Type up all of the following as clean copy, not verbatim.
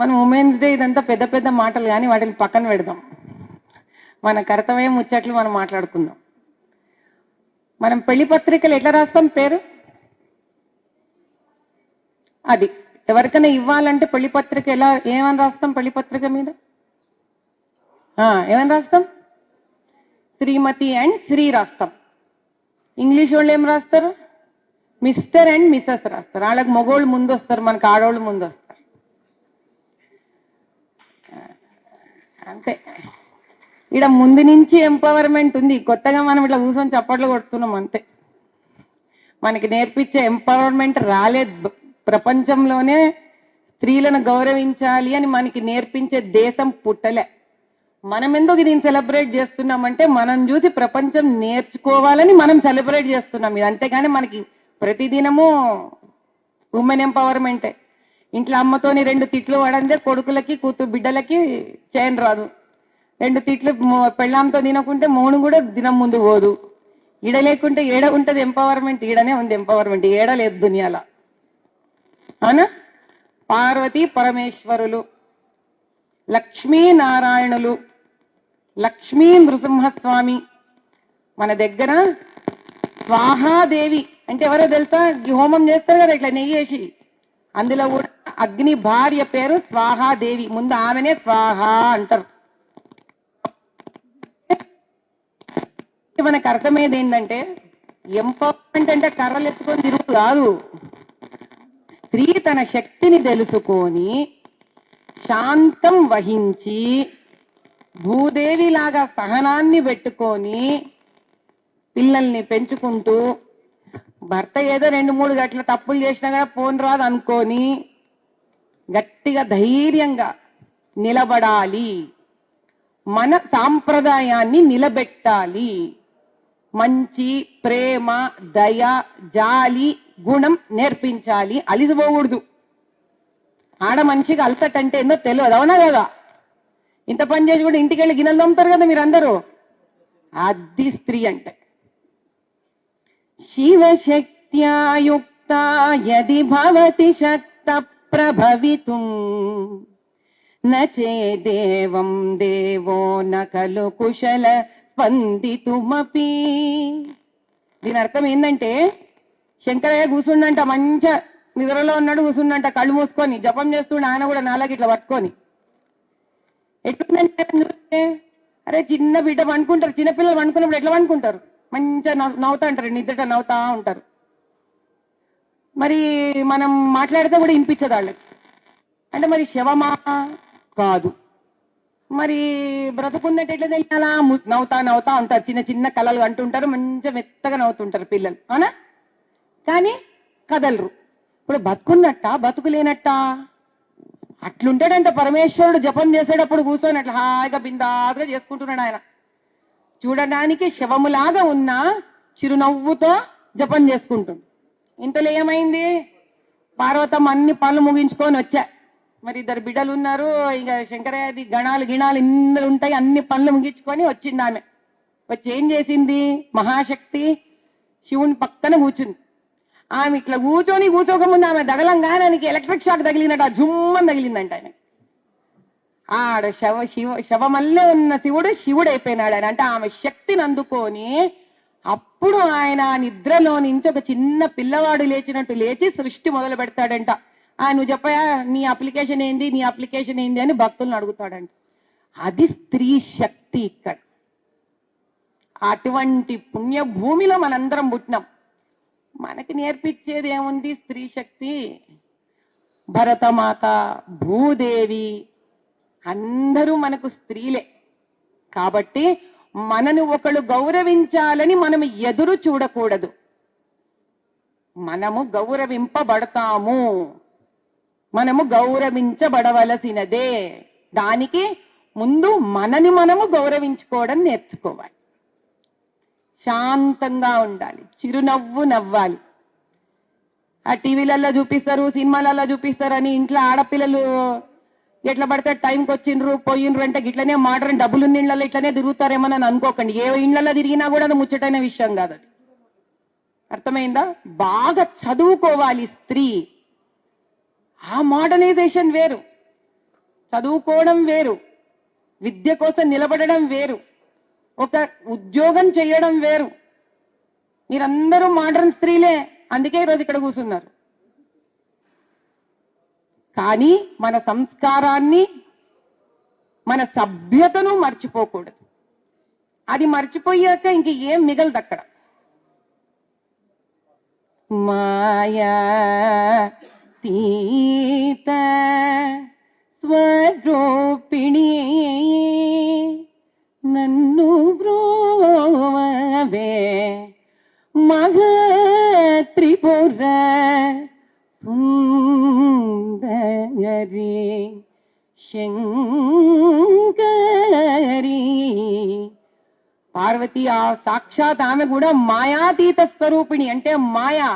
మనం women's day ఇదంతా పెద్ద పెద్ద మాటలు కానీ వాటిని పక్కన పెడదాం. మన కర్తవ్యం ముచ్చట్లు మనం మాట్లాడుకుందాం. మనం పెళ్లి పత్రికలు ఎట్లా రాస్తాం? పేరు అది ఎవరికైనా ఇవ్వాలంటే పెళ్లి పత్రిక ఎలా ఏమని రాస్తాం? పెళ్లి పత్రిక మీద ఏమని రాస్తాం? శ్రీమతి అండ్ శ్రీ రాస్తాం. ఇంగ్లీష్ వాళ్ళు ఏం రాస్తారు? మిస్టర్ అండ్ మిస్సెస్ రాస్తారు. వాళ్ళకి మగోళ్ళు ముందు వస్తారు, మనకు ఆడవాళ్ళు ముందు వస్తారు. అంతే. ఇక్కడ ముందు నుంచి ఎంపవర్మెంట్ ఉంది. కొత్తగా మనం ఇట్లా కూర్చొని చప్పట్లు కొడుతున్నాం అంతే. మనకి నేర్పించే ఎంపవర్మెంట్ రాలేదు. ప్రపంచంలోనే స్త్రీలను గౌరవించాలి అని మనకి నేర్పించే దేశం పుట్టలే. మనం ఎందుకు దీన్ని సెలబ్రేట్ చేస్తున్నామంటే మనం చూసి ప్రపంచం నేర్చుకోవాలని మనం సెలబ్రేట్ చేస్తున్నాం. ఇది అంతేగాని మనకి ప్రతిదినము ఉమెన్ ఎంపవర్మెంటే. ఇంట్లో అమ్మతోని 2 తిట్లు పడందే కొడుకులకి బిడ్డలకి చేయని రాదు. 2 తిట్లు పెళ్ళాంతో తినకుంటే మౌను కూడా దినం ముందు పోదు. ఈడ లేకుంటే ఏడ ఉంటది ఎంపవర్మెంట్? ఈడనే ఉంది ఎంపవర్మెంట్, ఏడ లేదు దునియాల. అవునా? పార్వతీ పరమేశ్వరులు, లక్ష్మీనారాయణులు, లక్ష్మీ నృసింహస్వామి మన దగ్గర. స్వాహాదేవి అంటే ఎవరో తెలుసా? హోమం చేస్తారు కదా ఇట్లా నెయ్యి వేసి, అందులో కూడా అగ్ని భార్య పేరు స్వాహాదేవి. ముందు ఆమెనే స్వాహ అంటారు. మనకు అర్థమయ్యేది ఏంటంటే ఎంపవర్మెంట్ అంటే కర్రలు ఎత్తుకొని తిరుగు కాదు. స్త్రీ తన శక్తిని తెలుసుకొని శాంతం వహించి భూదేవి లాగా సహనాన్ని పెట్టుకొని పిల్లల్ని పెంచుకుంటూ, భర్త ఏదో 2-3 గంటల తప్పులు చేసినా కూడా పోన్ రాదు అనుకొని గట్టిగా ధైర్యంగా నిలబడాలి. మన సాంప్రదాయాన్ని నిలబెట్టాలి. మంచి, ప్రేమ, దయ, జాలి గుణం నేర్పించాలి. అలిసిపోకూడదు. ఆడ మనిషికి అలసట అంటే ఏందో తెలియదు. అవునా కదా? ఇంత పని చేసి కూడా ఇంటికి వెళ్ళి గిన్నెలు తోముతారు కదా మీరందరూ. అది స్త్రీ అంటే. శివశక్త్యాయుక్త యది భవతి శక్త ప్రభవితుం నేదేవం దేవో నకలు కుశల స్పందితుమపి. దీని అర్థం ఏంటంటే శంకరయ్య కూర్చుండంట, మంచిగా నిద్రలో ఉన్నాడు, కూర్చుండంట కళ్ళు మూసుకొని జపం చేస్తుండే. ఆయన కూడా నాలాగి ఇట్లా పట్టుకొని ఎట్లుందంటే చూస్తే, అరే చిన్న బిడ్డ వండుకుంటారు, చిన్నపిల్లలు వండుకున్నప్పుడు ఎట్లా వండుకుంటారు? మంచిగా నవ్వుతా ఉంటారు, నిద్రట నవ్వుతా ఉంటారు. మరి మనం మాట్లాడితే కూడా వినిపించదు వాళ్ళకి. అంటే మరి శవమా? కాదు. మరి బ్రతుకున్నట్టు ఎట్లా తెలియాలా? నవ్వుతా నవ్వుతా ఉంటారు, చిన్న చిన్న కళలు అంటుంటారు, మంచిగా మెత్తగా నవ్వుతుంటారు పిల్లలు. అవునా? కానీ కదలరు. ఇప్పుడు బతుకున్నట్ట బతుకులేనట్ట అట్లుంటాడంట పరమేశ్వరుడు. జపం చేసేటప్పుడు కూర్చొని అట్లా హాయిగా బిందాగా చేసుకుంటున్నాడు ఆయన. చూడడానికి శవములాగా ఉన్న చిరునవ్వుతో జపం చేసుకుంటుంది. ఇంతలో ఏమైంది? పార్వతమ్మ అన్ని పనులు ముగించుకొని వచ్చా. మరి 2 బిడ్డలు ఉన్నారు. ఇక శంకరయ్యది గణాలు గిణాలు ఇందులో ఉంటాయి. అన్ని పనులు ముగించుకొని వచ్చింది ఆమె. వచ్చి ఏం చేసింది? మహాశక్తి శివుని పక్కన కూర్చుంది. ఆమె ఇట్లా కూర్చోకముందు ఆమె దగలంగానే ఆయనకి ఎలక్ట్రిక్ షాక్ తగిలినట్టు జుమ్మని తగిలిందంట. ఆయన ఆడ శవమల్లే ఉన్న శివుడు అయిపోయినాడు ఆయన. అంటే ఆమె శక్తిని అందుకొని అప్పుడు ఆయన నిద్రలో నుంచి ఒక చిన్న పిల్లవాడు లేచినట్టు లేచి సృష్టి మొదలు పెడతాడంట. నువ్వు చెప్పయా, నీ అప్లికేషన్ ఏంది, నీ అప్లికేషన్ ఏంది అని భక్తులను అడుగుతాడంట. అది స్త్రీ శక్తి. ఇక్కడ అటువంటి పుణ్యభూమిలో మనందరం పుట్టినాం. మనకి నేర్పించేది ఏముంది? స్త్రీ శక్తి. భరతమాత, భూదేవి అందరూ మనకు స్త్రీలే. కాబట్టి మనను ఒకళ్ళు గౌరవించాలని మనం ఎదురు చూడకూడదు. మనము గౌరవింపబడతాము, మనము గౌరవించబడవలసినదే. దానికి ముందు మనని మనము గౌరవించుకోవడం నేర్చుకోవాలి. శాంతంగా ఉండాలి, చిరునవ్వు నవ్వాలి. ఆ టీవీలలో చూపిస్తారు, సినిమాలలో చూపిస్తారని ఇంట్లో ఆడపిల్లలు ఎట్లా పడితే టైంకి వచ్చిండ్రు పోయిండ్రు అంటే ఇట్లనే మోడర్న్ డబ్బులున్న ఇళ్లలో ఇట్లనే తిరుగుతారేమోనని అనుకోకండి. ఏ ఇళ్లలో తిరిగినా కూడా అది ముచ్చటైన విషయం కాదు. అది అర్థమైందా? బాగా చదువుకోవాలి స్త్రీ. ఆ మోడర్నైజేషన్ వేరు. చదువుకోవడం వేరు, విద్య కోసం నిలబడడం వేరు, ఒక ఉద్యోగం చేయడం వేరు. మీరందరూ మోడర్న్ స్త్రీలే, అందుకే ఈరోజు ఇక్కడ కూర్చున్నారు. కానీ మన సంస్కారాన్ని, మన సభ్యతను మర్చిపోకూడదు. అది మర్చిపోయాక ఇంక ఏం మిగలదు అక్కడ. మాయా తీత స్వరూపిణి నన్ను బ్రోవే మహత్రిపుర సుందరి శంకరి. పార్వతి ఆ సాక్షాత్ ఆమె కూడా మాయాతీత స్వరూపిణి. అంటే మాయా,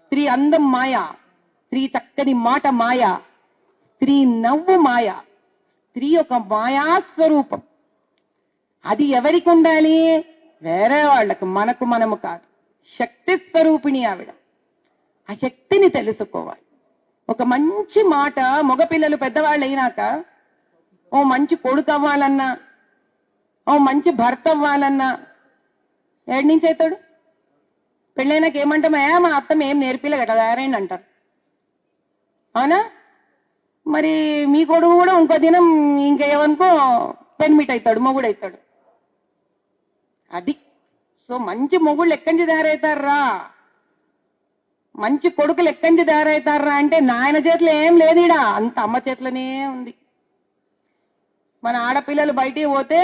స్త్రీ అందం మాయా, స్త్రీ చక్కని మాట మాయా, స్త్రీ నవ్వు మాయా, స్త్రీ ఒక మాయా స్వరూపం. అది ఎవరికి ఉండాలి? వేరే వాళ్ళకు, మనకు మనము కాదు. శక్తి స్వరూపిణి ఆవిడ. ఆ శక్తిని తెలుసుకోవాలి. ఒక మంచి మాట మగపిల్లలు పెద్దవాళ్ళు అయినాక ఓ మంచి కొడుకు అవ్వాలన్నా, ఓ మంచి భర్త అవ్వాలన్నా ఏడు నుంచి అవుతాడు? పెళ్ళైనాక ఏమంటామా? మా అత్తమ్మ ఏం నేర్పిలే గట్లా తయారైంది అంటారు. అవునా? మరి మీ కొడుకు కూడా ఇంకో దినం ఇంకేమనుకో పెన్మిట్ అవుతాడు, మొగుడు అవుతాడు. అది. సో మంచి మొగుళ్ళు ఎక్కడి నుంచి తయారవుతారా, మంచి కొడుకులు ఎక్కడి నుంచి తయారవుతారా అంటే నాయన చేతిలో ఏం లేదుడా, అంత అమ్మ చేతిలోనే ఉంది. మన ఆడపిల్లలు బయటికి పోతే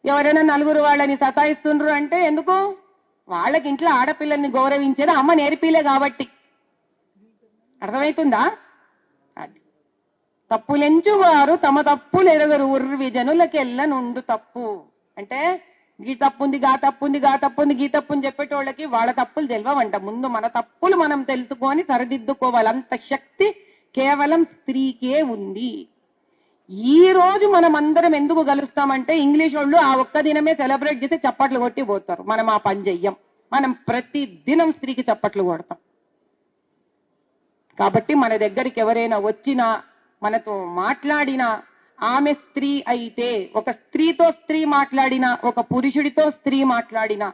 ఎవరైనా నలుగురు వాళ్ళని సతాయిస్తుండ్రు అంటే ఎందుకు? వాళ్ళకి ఇంట్లో ఆడపిల్లల్ని గౌరవించేది అమ్మ నేర్పిలే కాబట్టి. అర్థమవుతుందా? అది. తప్పులెంచు వారు తమ తప్పులు ఎరగరు, ఉర్వి జనులకెల్ల నుండు తప్పు. అంటే గీ తప్పుంది, గా తప్పుంది, గా తప్పుంది, గీ తప్పుని చెప్పేటోళ్ళకి వాళ్ళ తప్పులు తెలియవంట. ముందు మన తప్పులు మనం తెలుసుకొని సరిదిద్దుకోవాలి. అంత శక్తి కేవలం స్త్రీకే ఉంది. ఈ రోజు మనం అందరం ఎందుకు కలుస్తామంటే ఇంగ్లీష్ వాళ్ళు ఆ ఒక్క దినమే సెలబ్రేట్ చేసి చప్పట్లు కొట్టి పోతారు. మనం ఆ పని చెయ్యం. మనం ప్రతి దినం స్త్రీకి చప్పట్లు కొడతాం. కాబట్టి మన దగ్గరికి ఎవరైనా వచ్చినా, మనతో మాట్లాడినా, ఆమె స్త్రీ అయితే, ఒక స్త్రీతో స్త్రీ మాట్లాడినా, ఒక పురుషుడితో స్త్రీ మాట్లాడినా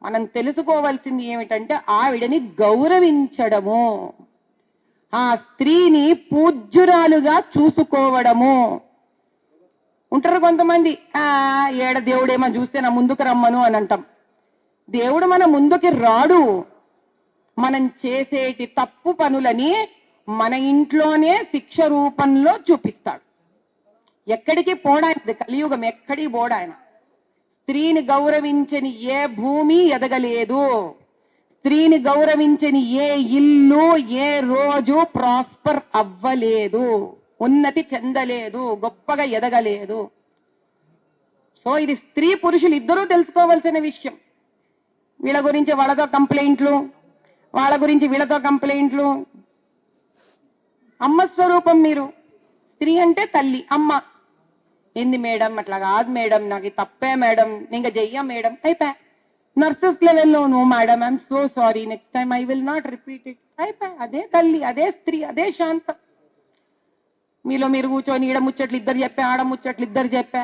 మనం తెలుసుకోవాల్సింది ఏమిటంటే ఆవిడని గౌరవించడము, ఆ స్త్రీని పూజ్యురాలుగా చూసుకోవడము. ఉంటారు కొంతమంది, ఏడ దేవుడేమో చూస్తే నా ముందుకు రమ్మను అని అంటాం. దేవుడు మన ముందుకి రాడు. మనం చేసేటి తప్పు పనులని మన ఇంట్లోనే శిక్ష రూపంలో చూపిస్తాడు. ఎక్కడికి పోడాయన కలియుగం, ఎక్కడికి పోడాయన. స్త్రీని గౌరవించని ఏ భూమి ఎదగలేదు, స్త్రీని గౌరవించని ఏ ఇల్లు ఏ రోజు ప్రాస్పర్ అవ్వలేదు, ఉన్నతి చెందలేదు, గొప్పగా ఎదగలేదు. సో ఇది స్త్రీ పురుషులు ఇద్దరూ తెలుసుకోవాల్సిన విషయం. వీళ్ళ గురించి వాళ్ళతో కంప్లైంట్లు, వాళ్ళ గురించి వీళ్ళతో కంప్లైంట్లు. అమ్మ స్వరూపం మీరు. స్త్రీ అంటే తల్లి, అమ్మ. ఏంది మేడం, అట్లా కాదు మేడం, నాకు తప్పే మేడం, ఇంకా చెయ్యం మేడం, అయిపోయా. నర్సెస్ లెవెల్లో no madam, I'm so sorry, next time I will not repeat it, అయిపోయా. అదే తల్లి, అదే స్త్రీ, అదే శాంతం. మీలో మీరు కూర్చొని ఈడ ముచ్చట్లు ఇద్దరు చెప్పా, ఆడ ముచ్చట్లు ఇద్దరు చెప్పా.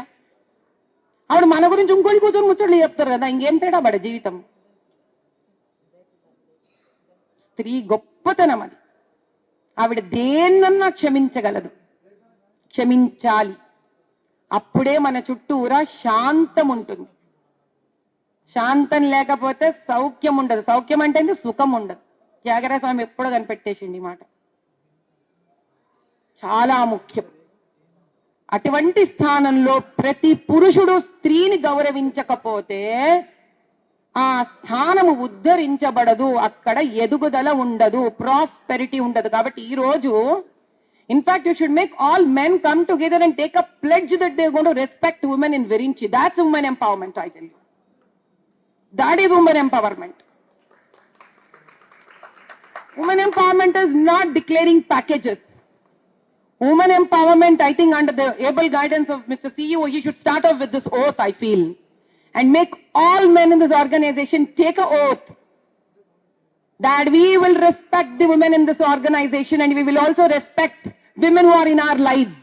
ఆవిడ మన గురించి ఇంకోటి కూర్చొని ముచ్చట్లు చెప్తారు కదా, ఇంకేం తేడా పడ జీవితం. స్త్రీ గొప్పతనం అది. ఆవిడ దేన్నన్నా క్షమించగలదు, క్షమించాలి. అప్పుడే మన చుట్టూరా శాంతం ఉంటుంది. శాంతం లేకపోతే సౌఖ్యం ఉండదు. సౌఖ్యం అంటే సుఖం ఉండదు. త్యాగరాజ స్వామి ఎప్పుడో కనిపెట్టేసింది మాట. చాలా ముఖ్యం. అటువంటి స్థానంలో ప్రతి పురుషుడు స్త్రీని గౌరవించకపోతే ఆ స్థానము ఉద్ధరించబడదు, అక్కడ ఎదుగుదల ఉండదు, ప్రాస్పెరిటీ ఉండదు. కాబట్టి ఈ రోజు in fact you should make all men come together and take a pledge that they are going to respect women in Virinchi. That's women empowerment, I tell you. That is women empowerment. Women empowerment is not declaring packages. Women empowerment, I think under the able guidance of Mr. CEO, he should start off with this oath, I feel, and make all men in this organization take an oath that we will respect the women in this organization and we will also respect women who are in our lives.